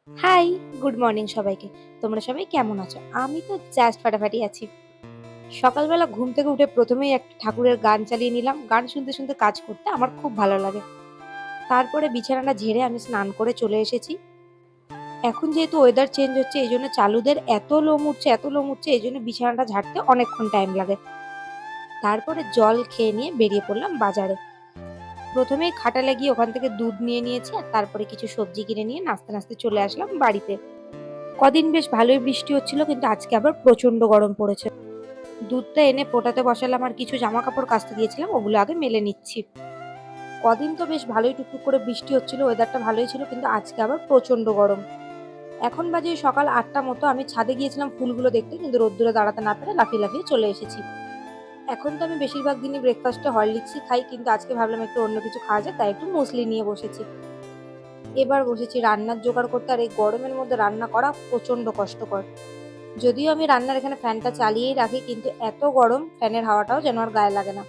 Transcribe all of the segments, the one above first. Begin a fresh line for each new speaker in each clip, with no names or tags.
High, good morning সবাইকে। তোমরা সবাই কেমন আছো? আমি তো জাস্ট ফাটাফাটি আছি। সকালবেলা ঘুম থেকে উঠে ১ম এই একটা ঠাকুরের গান চালিয়ে নিলাম। গান শুনতে, শুনতে কাজ করতে আমার খুব ভালো লাগে। তারপরে বিছানাটা ঝেড়ে আমি স্নান করে চলে এসেছি। এখন যেহেতু ওয়েদার চেঞ্জ হচ্ছে এইজন্য চালুদের এত লোম উঠছে এইজন্য বিছানাটা ঝাড়তে অনেকক্ষণ টাইম লাগে। তারপরে জল খেয়ে নিয়ে বেরিয়ে পড়লাম বাজারে। ১ম এই খাটালে গিয়ে ওখান থেকে দুধ নিয়ে নিয়েছি আর তারপরে কিছু সবজি কিনে নিয়ে নাচতে, নাচতে চলে আসলাম বাড়িতে। কদিন বেশ ভালোই বৃষ্টি হচ্ছিল কিন্তু আজকে আবার প্রচন্ড গরম পড়েছে। দুধটা এনে ফোটাতে বসালাম আর কিছু জামা কাপড় কাচতে দিয়েছিলাম ওগুলো আগে মেলে নিচ্ছি। কদিন তো বেশ ভালোই টুকটুক করে বৃষ্টি হচ্ছিল, ওয়েদারটা ভালোই ছিল কিন্তু আজকে আবার প্রচন্ড গরম। এখন বাজে ওই সকাল ৮টা মতো, আমি ছাদে গিয়েছিলাম ফুলগুলো দেখতে কিন্তু রোদ্দুরে দাঁড়াতে না পেরে লাফিয়ে লাফিয়ে চলে এসেছি। এখন তো আমি বেশিরভাগ দিনই ব্রেকফাস্টে হরলিক্সই খাই কিন্তু আজকে ভাবলাম একটু অন্য কিছু খাওয়া যায় তাই একটু মুসলি নিয়ে বসেছি। এবার বসেছি রান্নার জোগাড় করতে আর এই গরমের মধ্যে রান্না করা প্রচন্ড কষ্টকর। যদিও আমি রান্নার এখানে ফ্যানটা চালিয়েই রাখি কিন্তু এত গরম ফ্যানের হাওয়াটাও যেন আর গায়ে লাগে না।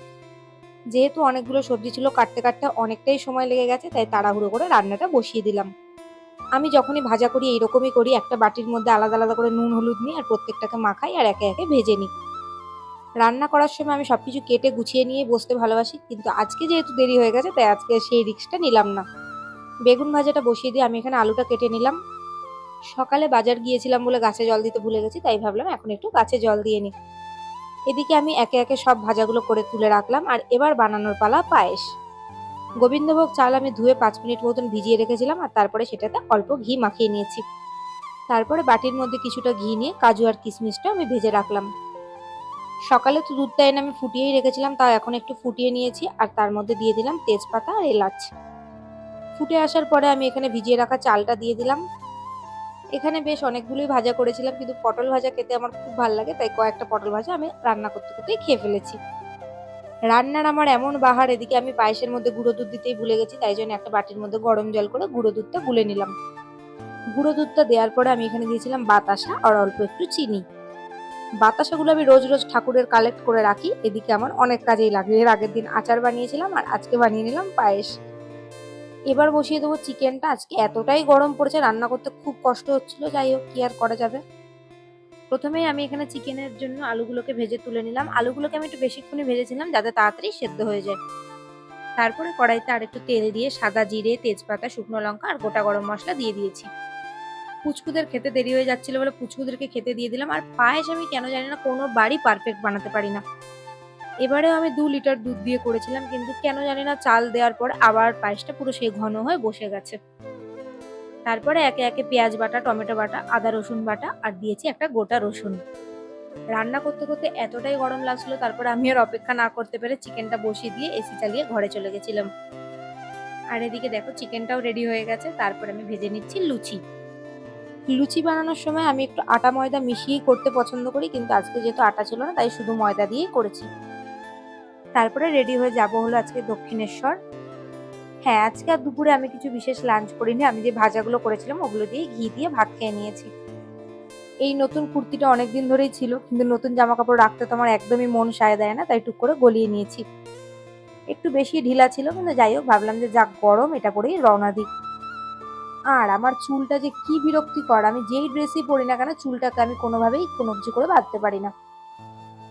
যেহেতু অনেকগুলো সবজি ছিল কাটতে কাটতে অনেকটাই সময় লেগে গেছে তাই তাড়াহুড়ো করে রান্নাটা বসিয়ে দিলাম। আমি যখনই ভাজা করি এইরকমই করি, একটা বাটির মধ্যে আলাদা আলাদা করে নুন হলুদ নিই আর প্রত্যেকটাকে মাখাই আর একে একে ভেজে নিই। রান্না করার সময় আমি সবকিছু কেটে গুছিয়ে নিয়ে বসতে ভালোবাসি কিন্তু আজকে যেহেতু দেরি হয়ে গেছে তাই আজকে সেই রিস্কটা নিলাম না। বেগুন ভাজাটা বসিয়ে দিয়ে আমি এখানে আলুটা কেটে নিলাম। সকালে বাজার গিয়েছিলাম বলে গাছে জল দিতে ভুলে গেছি তাই ভাবলাম এখন একটু গাছে জল দিয়ে নিই। এদিকে আমি একে একে সব ভাজাগুলো করে তুলে রাখলাম আর এবার বানানোর পালা পায়েস। গোবিন্দভোগ চাল আমি ধুয়ে ৫ মিনিট মতন ভিজিয়ে রেখেছিলাম আর তারপরে সেটাতে অল্প ঘি মাখিয়ে নিয়েছি। তারপরে বাটির মধ্যে কিছুটা ঘি নিয়ে কাজু আর কিশমিশটা আমি ভেজে রাখলাম। সকালে তো দুধটা এনে আমি ফুটিয়েই রেখেছিলাম, তাও এখন একটু ফুটিয়ে নিয়েছি আর তার মধ্যে দিয়ে দিলাম তেজপাতা আর এলাচ। ফুটে আসার পরে আমি এখানে ভিজিয়ে রাখা চালটা দিয়ে দিলাম। এখানে বেশ অনেকগুলোই ভাজা করেছিলাম কিন্তু পটল ভাজা খেতে আমার খুব ভালো লাগে তাই কয়েকটা পটল ভাজা আমি রান্না করতে করতেই খেয়ে ফেলেছি। রান্নার আমার এমন বাহার, এদিকে আমি পায়েসের মধ্যে গুঁড়ো দুধ দিতেই ভুলে গেছি তাই জন্য একটা বাটির মধ্যে গরম জল করে গুঁড়ো দুধটা গুলে নিলাম। গুঁড়ো দুধটা দেওয়ার পরে আমি এখানে দিয়েছিলাম বাতাসা আর অল্প একটু চিনি। বাতাসাগুলো আমি রোজ রোজ ঠাকুরের কালেক্ট করে রাখি, এদিকে আমার অনেক কাজেই লাগে। এর আগের দিন আচার বানিয়েছিলাম আর আজকে বানিয়ে নিলাম পায়েস। এবার বসিয়ে দেবো চিকেনটা। আজকে এতটাই গরম পড়েছে রান্না করতে খুব কষ্ট হচ্ছিল, যাই হোক কি আর করা যাবে। প্রথমেই আমি এখানে চিকেনের জন্য আলুগুলোকে ভেজে তুলে নিলাম। আলুগুলোকে আমি একটু বেশিক্ষণই ভেজেছিলাম যাতে তাড়াতাড়ি সেদ্ধ হয়ে যায়। তারপরে কড়াইতে আরেকটু তেল দিয়ে সাদা জিরে, তেজপাতা, শুকনো লঙ্কা আর গোটা গরম মশলা দিয়ে দিয়েছি। পুচকুদের খেতে দেরি হয়ে যাচ্ছিল বলে পুচকুদেরকে খেতে দিয়ে দিলাম। আর পায়েস আমি কেন জানি না কোনোবারই পারফেক্ট বানাতে পারি না। এবারেও আমি ২ লিটার দুধ দিয়ে করেছিলাম কিন্তু কেন জানি না চাল দেওয়ার পর আবার পায়েসটা পুরো সেই ঘন হয়ে বসে গেছে। তারপরে একে একে পেঁয়াজ বাটা, টমেটো বাটা, আদা রসুন বাটা আর দিয়েছি একটা গোটা রসুন। রান্না করতে করতে এতটাই গরম লাগছিল তারপরে আমি আর অপেক্ষা না করতে পেরে চিকেনটা বসিয়ে দিয়ে এসি চালিয়ে ঘরে চলে গেছিলাম। আর এদিকে দেখো চিকেনটাও রেডি হয়ে গেছে। তারপরে আমি ভেজে নিচ্ছি লুচি। লুচি বানানোর সময় আমি একটু আটা ময়দা মিশিয়েই করতে পছন্দ করি কিন্তু আজকে যেহেতু আটা ছিল না তাই শুধু ময়দা দিয়েই করেছি। তারপরে রেডি হয়ে যাব হলো আজকে দক্ষিণেশ্বর। হ্যাঁ, আজকে আর দুপুরে আমি কিছু বিশেষ লাঞ্চ করিনি। আমি যে ভাজাগুলো করেছিলাম ওগুলো দিয়ে ঘি দিয়ে ভাত খেয়ে নিয়েছি। এই নতুন কুর্তিটা অনেকদিন ধরেই ছিল কিন্তু নতুন জামা কাপড় রাখতে তো আমার একদমই মন সায় দেয় না তাই টুক করে গলিয়ে নিয়েছি। একটু বেশি ঢিলা ছিল কিন্তু যাই হোক ভাবলাম যে যাক গরম এটা পরেই রওনা দিই। আর আমার চুলটা যে কি বিরক্তিকর, আমি যেই ড্রেসই পরি না কেন চুলটাকে আমি কোনোভাবেই কোনো কিছু করে বাঁধতে পারি না।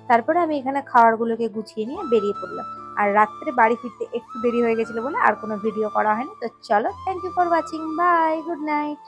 তারপরে আমি এখানে খাবারগুলোকে গুছিয়ে নিয়ে বেরিয়ে পড়লাম। আর রাত্রে বাড়ি ফিরতে একটু দেরি হয়ে গেছিল বলে আর কোনো ভিডিও করা হয়নি। তো চলো, thank you for watching, bye, good night.